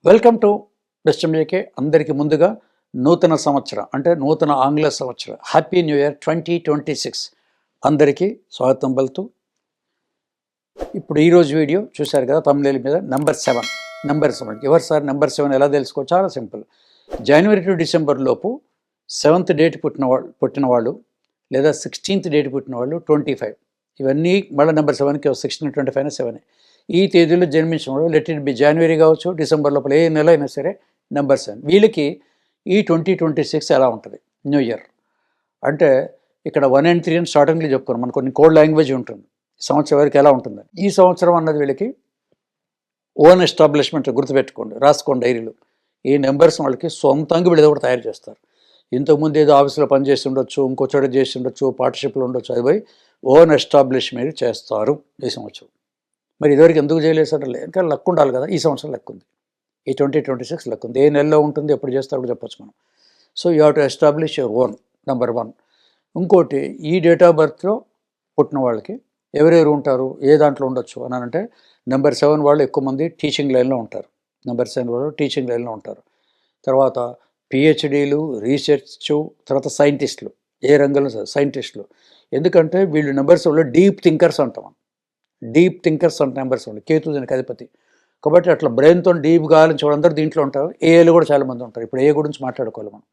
Welcome to బెస్టంఏకే. అందరికీ ముందుగా నూతన సంవత్సరం అంటే నూతన ఆంగ్ల సంవత్సరం హ్యాపీ న్యూ ఇయర్ 2026 అందరికీ స్వాగతం పలుతూ, ఇప్పుడు ఈరోజు వీడియో చూశారు కదా తమిళ మీద నెంబర్ 7. ఎవరు సార్ నెంబర్ 7 ఎలా తెలుసుకో? చాలా సింపుల్. జనవరి టు డిసెంబర్ లోపు 7th డేట్ పుట్టిన వాళ్ళు లేదా 16th డేట్ పుట్టిన వాళ్ళు 25. ఇవన్నీ మళ్ళీ నెంబర్ 7కి 16, 25 7. ఈ తేదీలో జన్మించిన వాళ్ళు లెట్ ఇట్ బి జనవరి కావచ్చు, డిసెంబర్ లోపల ఏ నెల అయినా సరే నెంబర్ 7. వీళ్ళకి ఈ 2026 ఎలా ఉంటుంది న్యూ ఇయర్ అంటే ఇక్కడ 1 and 3 అని స్టార్టింగ్లో చెప్పుకున్నాం. మనకు కొన్ని కోడ్ లాంగ్వేజ్ ఉంటుంది. ఈ సంవత్సరం వరకు ఎలా ఉంటుంది. ఈ సంవత్సరం అన్నది వీళ్ళకి ఓన్ ఎస్టాబ్లిష్మెంట్. గుర్తుపెట్టుకోండి, రాసుకోండి డైరీలో. ఈ నెంబర్స్ వాళ్ళకి సొంతంగా వీళ్ళు కూడా తయారు చేస్తారు. ఇంతకుముందు ఏదో ఆఫీస్లో పనిచేసి ఉండొచ్చు, ఇంకో చోట చేసి ఉండొచ్చు, పార్ట్నర్షిప్లో ఉండొచ్చు, అది పోయి ఓన్ ఎస్టాబ్లిష్మెంట్ చేస్తారు ఈ సంవత్సరం. మరి ఇదివరకు ఎందుకు చేయలేదు సార్? ఇంకా లక్ ఉండాలి కదా. ఈ సంవత్సరం లక్ ఉంది, ఈ 2026 లక్ ఉంది. ఏ నెలలో ఉంటుంది, ఎప్పుడు చేస్తారో చెప్పచ్చు మనం. So you have to establish your own, number 1. ఇంకోటి, ఈ డేట్ ఆఫ్ బర్త్లో పుట్టిన వాళ్ళకి ఎవరెవరు ఉంటారు, ఏ దాంట్లో ఉండొచ్చు అని అంటే నెంబర్ 7 వాళ్ళు ఎక్కువ మంది టీచింగ్ లైన్లో ఉంటారు. నెంబర్ 7 వాళ్ళు టీచింగ్ లైన్లో ఉంటారు. తర్వాత పిహెచ్డీలు, రీసెర్చ్, తర్వాత సైంటిస్టులు, ఏ రంగంలో సైంటిస్టులు. ఎందుకంటే వీళ్ళు నెంబర్స్ వాళ్ళు డీప్ థింకర్స్ అంటాం. డీప్ థింకర్స్ అంటే నెంబర్స్ వాళ్ళు. కేతు దీనికి అధిపతి కాబట్టి అట్లా బ్రెయిన్తో డీప్గా ఆలోచించే అందరూ దీంట్లో ఉంటారు. ఏఏలు కూడా చాలామంది ఉంటారు. ఇప్పుడు ఏ గురించి మాట్లాడుకోవాలి మనం.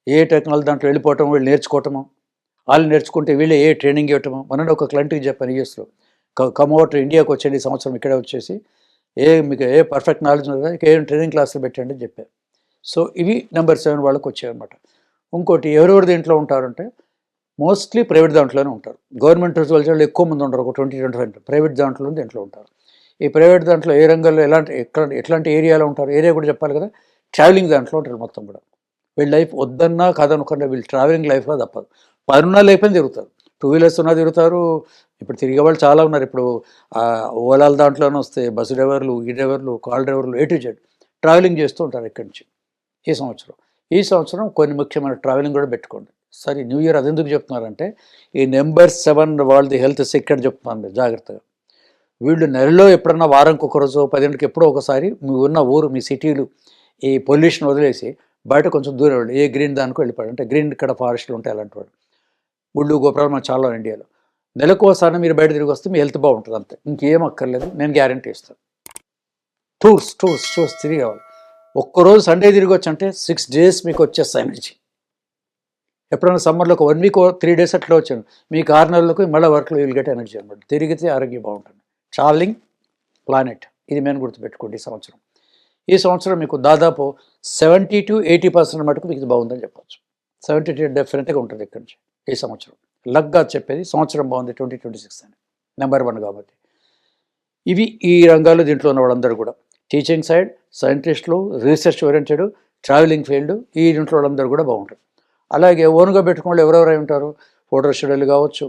ఏ టెక్నాలజీ దాంట్లో వెళ్ళిపోవటం, వీళ్ళు నేర్చుకోవటము, వాళ్ళు నేర్చుకుంటే వీళ్ళే ఏ ట్రైనింగ్ ఇవ్వటము. మన ఒక క్లయింట్కి చెప్పాను యూఎస్లో, కమ్అవుట్ ఇండియాకి వచ్చేది ఈ సంవత్సరం, ఇక్కడే వచ్చేసి మీకు ఏ పర్ఫెక్ట్ నాలెడ్జ్ ఉంటుందో ఏం ట్రైనింగ్ క్లాసులు పెట్టండి అని చెప్పాను. సో ఇవి నెంబర్ 7 వాళ్ళకి వచ్చాయన్నమాట. ఇంకోటి, ఎవరెవరు దీంట్లో ఉంటారంటే మోస్ట్లీ ప్రైవేట్ దాంట్లోనే ఉంటారు. గవర్నమెంట్ వాళ్ళు ఎక్కువ మంది ఉంటారు, ఒక 20-25. ప్రైవేట్ దాంట్లో దీంట్లో ఉంటారు. ఈ ప్రైవేట్ దాంట్లో ఏ రంగంలో ఎట్లాంటి ఏరియాలో ఉంటారు, ఏరియా కూడా చెప్పాలి కదా. ట్రావెలింగ్ దాంట్లో ఉంటారు మొత్తం కూడా. వీళ్ళ లైఫ్ వద్దన్నా కాదనుకున్నా వీళ్ళు ట్రావెలింగ్ లైఫ్లో తప్పదు. పనున్న లైఫ్ అని తిరుగుతారు, 2 వీలర్స్ ఉన్నా తిరుగుతారు. ఇప్పుడు తిరిగే వాళ్ళు చాలా ఉన్నారు. ఇప్పుడు ఓలాల దాంట్లోనే వస్తే బస్సు డ్రైవర్లు, ఈ డ్రైవర్లు, కాల్ డ్రైవర్లు, A to Z ట్రావెలింగ్ చేస్తూ ఉంటారు ఇక్కడి నుంచి. ఈ సంవత్సరం కొన్ని ముఖ్యమైన ట్రావెలింగ్ కూడా పెట్టుకోండి. సరే, న్యూ ఇయర్ అది ఎందుకు చెప్తున్నారంటే ఈ నెంబర్ 7 వాళ్ళది హెల్త్ సెక్యూర్ చెప్తున్నాను మీరు జాగ్రత్తగా. వీళ్ళు నెలలో ఎప్పుడన్నా వారానికి ఒక రోజు, 10 గంటలకు ఎప్పుడో ఒకసారి మీ ఉన్న ఊరు, మీ సిటీలు, ఈ పొల్యూషన్ వదిలేసి బయట కొంచెం దూరం వెళ్ళి ఏ గ్రీన్ దానికి వెళ్ళిపోయాడు. అంటే గ్రీన్ ఇక్కడ ఫారెస్ట్లు ఉంటాయి అలాంటి వాడు. గుళ్ళు గోపురాలు మనకు చాలా ఇండియాలో. నెలకోసారి మీరు బయట తిరిగి వస్తే మీ హెల్త్ బాగుంటుంది అంతే, ఇంకేం అక్కర్లేదు. నేను గ్యారంటీ ఇస్తాను. టూర్స్ తిరిగి కావాలి. ఒక్కరోజు సండే తిరిగి వచ్చి అంటే 6 days మీకు వచ్చేస్తాయి ఎనర్జీ. ఎప్పుడైనా సమ్మర్లో ఒక 1 week 3 days అట్లా వచ్చాను, మీకు 6 నెలలకు మళ్ళీ వర్క్లో విల్ గెట్ ఎనర్జీ అనమాట. తిరిగితే ఆరోగ్యం బాగుంటుంది. ట్రావెలింగ్ ప్లానెట్, ఇది మేము గుర్తుపెట్టుకోండి. ఈ సంవత్సరం మీకు దాదాపు 70 to 80% మటుకు మీకు బాగుందని చెప్పచ్చు. 70 డెఫినెట్గా ఉంటుంది ఇక్కడి నుంచి. ఈ సంవత్సరం లక్గా చెప్పేది సంవత్సరం బాగుంది 2026 అని, నెంబర్ 1 కాబట్టి. ఇవి ఈ రంగాల్లో దీంట్లో ఉన్న వాళ్ళందరూ కూడా టీచింగ్ సైడ్, సైంటిస్టులు, రీసెర్చ్ ఓరియంటెడ్, ట్రావెలింగ్ ఫీల్డ్, ఈ దీంట్లో వాళ్ళందరూ కూడా బాగుంటుంది. అలాగే ఓన్గా పెట్టుకున్న ఎవరెవరై ఉంటారు, ఫోటో స్టూడియోలు కావచ్చు,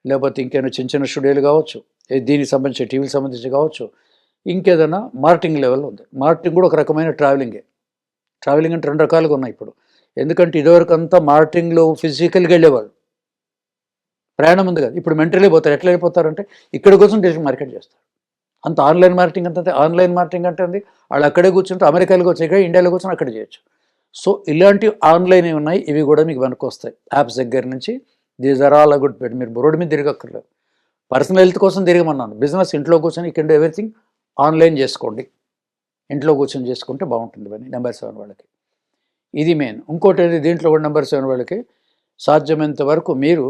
లేకపోతే ఇంకేమైనా చిన్న స్టూడియోలు కావచ్చు, దీనికి సంబంధించి టీవీకి సంబంధించి కావచ్చు, ఇంకేదైనా మార్కెటింగ్ లెవెల్ ఉంది. మార్కెటింగ్ కూడా ఒక రకమైన ట్రావెలింగే. ట్రావెలింగ్ అంటే 2 రకాలుగా ఉన్నాయి ఇప్పుడు. ఎందుకంటే ఇదివరకు అంతా మార్కెటింగ్లో ఫిజికల్గా వెళ్ళేవాళ్ళు, ప్రయాణం ఉంది కదా. ఇప్పుడు మెంటలీ పోతారు. ఎట్లా వెళ్ళిపోతారంటే ఇక్కడ కోసం డిజిటల్ మార్కెట్ చేస్తారు. అంత ఆన్లైన్ మార్కెటింగ్ ఆన్లైన్ మార్కెటింగ్ అంటే వాళ్ళు అక్కడే కూర్చుంటే అమెరికాలో వచ్చి ఇక్కడ ఇండియాలో కూర్చొని అక్కడ చేయొచ్చు. సో ఇలాంటి ఆన్లైన్ ఉన్నాయి, ఇవి కూడా మీకు వెనక్కి వస్తాయి. యాప్స్ దగ్గర నుంచి these are all good bet. మీరు రోడ్డు మీద తిరగక్కర్లేదు. పర్సనల్ హెల్త్ కోసం తిరగమన్నాను. బిజినెస్ ఇంట్లో కూర్చొని ఇక్కడ ఎవ్రీథింగ్ ఆన్లైన్ చేసుకోండి. ఇంట్లో కూర్చొని చేసుకుంటే బాగుంటుంది అని నెంబర్ 7 వాళ్ళకి. ఇది మెయిన్. ఇంకోటి దీంట్లో కూడా నెంబర్ 7 వాళ్ళకి సాధ్యమైనంత వరకు మీరు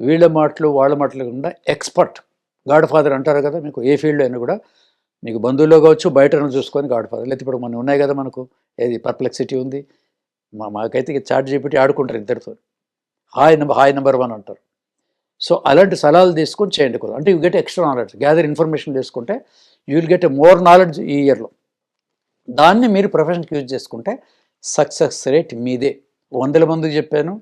వీళ్ళ మాటలు వాళ్ళ మాటలు కాకుండా ఎక్స్పర్ట్, గాడ్ ఫాదర్ అంటారు కదా. మీకు ఏ ఫీల్డ్ అయినా కూడా మీకు బంధువుల్లో కావచ్చు, బయట చూసుకొని గాడ్ ఫాదర్. లేకపోతే ఇప్పుడు మనం ఉన్నాయి కదా, మనకు ఏది పర్ప్లెక్సిటీ ఉంది, మాకైతే చాట్ జీపీటీ ఆడుకుంటారు ఇద్దరితో. హాయ్ నెంబర్ 1 అంటారు. సో అలాంటి సలహాలు తీసుకొని చేయండి కూడా. అంటే you get extra knowledge, gather information చేసుకుంటే you will get a more knowledge ఈ ఇయర్లో. దాన్ని మీరు ప్రొఫెషన్కి యూజ్ చేసుకుంటే సక్సెస్ రేట్ మీదే. 100 మందికి చెప్పాను,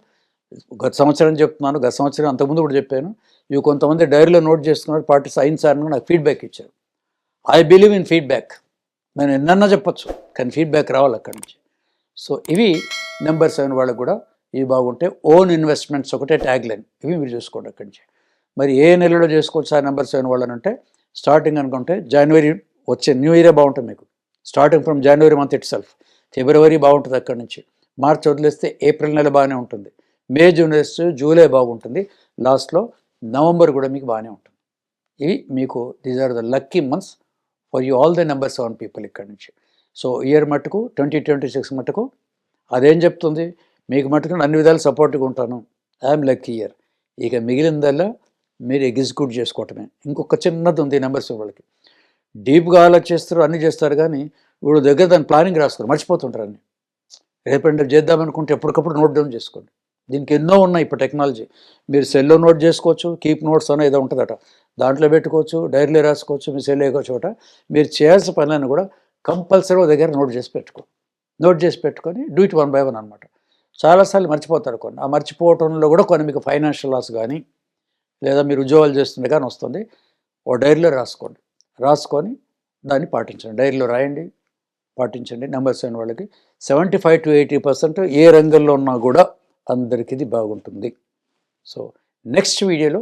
గత సంవత్సరం చెప్తున్నాను, గత సంవత్సరం అంతకుముందు కూడా చెప్పాను. ఇవి కొంతమంది డైరీలో నోట్ చేసుకున్నారు. పార్టీ సైన్స్ సార్ నాకు ఫీడ్బ్యాక్ ఇచ్చారు. I believe in feedback. నేను ఎన్నన్నా చెప్పచ్చు, కానీ ఫీడ్బ్యాక్ రావాలి అక్కడి నుంచి. సో ఇవి నెంబర్ 7 వాళ్ళకు కూడా ఇవి బాగుంటే. ఓన్ ఇన్వెస్ట్మెంట్స్ ఒకటే ట్యాగ్ లైన్. ఇవి మీరు చూసుకోండి అక్కడి నుంచి. మరి ఏ నెలలో చేసుకోవచ్చు ఆ నెంబర్ 7 వాళ్ళని అంటే స్టార్టింగ్ అనుకుంటే జనవరి వచ్చే న్యూ ఇయరే బాగుంటుంది మీకు. Starting from January month itself. ఫిబ్రవరి బాగుంటుంది అక్కడి నుంచి. మార్చ్ వదిలేస్తే ఏప్రిల్ నెల బాగానే ఉంటుంది. మే జూన్ వేస్తే జూలై బాగుంటుంది. లాస్ట్లో నవంబర్ కూడా మీకు బాగానే ఉంటుంది. ఇవి మీకు these are the lucky months for you all the number 7 people ఇక్కడి నుంచి. సో ఇయర్ మట్టుకు 2026 మట్టుకు అదేం చెప్తుంది, మీకు మట్టుకు అన్ని విధాలు సపోర్ట్గా ఉంటాను, ఐఎమ్ లక్కీ ఇయర్. ఇక మిగిలిందల్లా మీరు ఎగ్జిక్యూట్ చేసుకోవటమే. ఇంకొక చిన్నది ఉంది నెంబర్స్ వాళ్ళకి, డీప్గా ఆలోచిస్తారు, అన్నీ చేస్తారు, కానీ ఇప్పుడు దగ్గర దాని ప్లానింగ్ రాస్తారు, మర్చిపోతుంటారు అన్ని. రేపటి చేద్దామనుకుంటే ఎప్పటికప్పుడు నోట్ డౌన్ చేసుకోండి. దీనికి ఎన్నో ఉన్నాయి ఇప్పుడు టెక్నాలజీ. మీరు సెల్లో నోట్ చేసుకోవచ్చు, కీప్ నోట్స్ అని ఏదో ఉంటుందట, దాంట్లో పెట్టుకోవచ్చు, డైరీలో రాసుకోవచ్చు, మీ సెల్ ఏదో చోట. మీరు చేయాల్సిన పనులను కూడా కంపల్సరీ దగ్గర నోట్ చేసి పెట్టుకొని డూ ఇట్ 1 by 1 అనమాట. చాలాసార్లు మర్చిపోతారు కొన్ని. ఆ మర్చిపోవటంలో కూడా కొన్ని మీకు ఫైనాన్షియల్ లాస్ కానీ, లేదా మీరు ఉద్యోగాలు చేస్తుండే కానీ వస్తుంది. ఓ డైరీలో రాసుకొని దాన్ని పాటించండి. డైరీలో రాయండి, పాటించండి. నెంబర్ 7 వాళ్ళకి 75 to 80% ఏ రంగంలో ఉన్నా కూడా అందరికీ ఇది బాగుంటుంది. సో నెక్స్ట్ వీడియోలో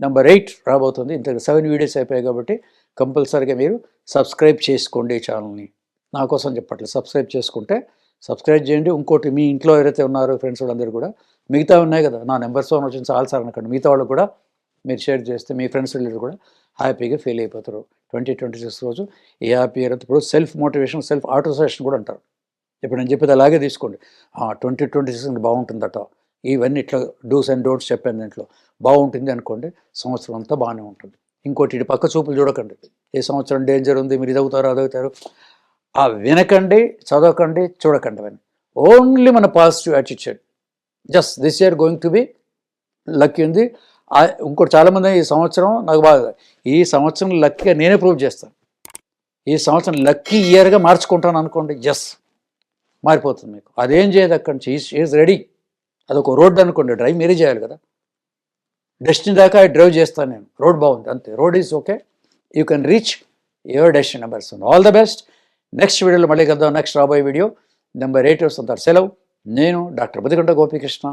నెంబర్ 8 రాబోతుంది. ఇంత 7 వీడియోస్ అయిపోయాయి కాబట్టి కంపల్సరీగా మీరు సబ్స్క్రైబ్ చేసుకోండి ఈ ఛానల్ని. నా కోసం చెప్పట్లేదు, సబ్స్క్రైబ్ చేయండి. ఇంకోటి, మీ ఇంట్లో ఎవరైతే ఉన్నారో ఫ్రెండ్స్ వాళ్ళందరూ కూడా, మిగతా ఉన్నాయి కదా నా నెంబర్ 7 వచ్చిన చాలా సార్ అనకండి, మిగతా వాళ్ళు కూడా మీరు షేర్ చేస్తే మీ ఫ్రెండ్స్ వాళ్ళు కూడా హ్యాపీగా ఫీల్ అయిపోతారు. 2026 రోజు ఈ హ్యాపీ ఇయర్ అంతా. ఇప్పుడు సెల్ఫ్ మోటివేషన్, సెల్ఫ్ ఆటోసజెషన్ కూడా అంటారు. ఇప్పుడు నేను చెప్పేది అలాగే తీసుకోండి. 2026 బాగుంటుందట, ఇవన్నీ ఇట్లా డూస్ అండ్ డోంట్స్ చెప్పాను దీంట్లో, బాగుంటుంది అనుకోండి, సంవత్సరం అంతా బాగానే ఉంటుంది. ఇంకోటి, ఇటు పక్క చూపులు చూడకండి, ఏ సంవత్సరం డేంజర్ ఉంది, మీరు ఇదవుతారు అదవుతారు, ఆ వినకండి, చదవకండి, చూడకండి. అవన్నీ ఓన్లీ మన positive attitude. Just this year going to be lucky ఉంది. ఇంకోటి, చాలామంది ఈ సంవత్సరం నాకు బాగా, ఈ సంవత్సరం లక్కీగా నేనే ప్రూవ్ చేస్తాను, ఈ సంవత్సరం లక్కీ ఇయర్గా మార్చుకుంటాను అనుకోండి, జస్ట్ మారిపోతుంది మీకు. అదేం చేయదు, అక్కడి నుంచి ఈజ్ రెడీ. అదొక రోడ్ అనుకోండి, డ్రైవ్ మీరే చేయాలి కదా. డెస్టినీ దాకా డ్రైవ్ చేస్తాను నేను, రోడ్ బాగుంది అంతే. Road is okay, you can reach your destiny number 7. All the best. Next వీడియోలో మళ్ళీ కలుద్దాం. నెక్స్ట్ రాబోయే వీడియో నెంబర్ 8 వస్తుంటారు. సెలవు. నేను డాక్టర్ బదిగంట గోపీకృష్ణ.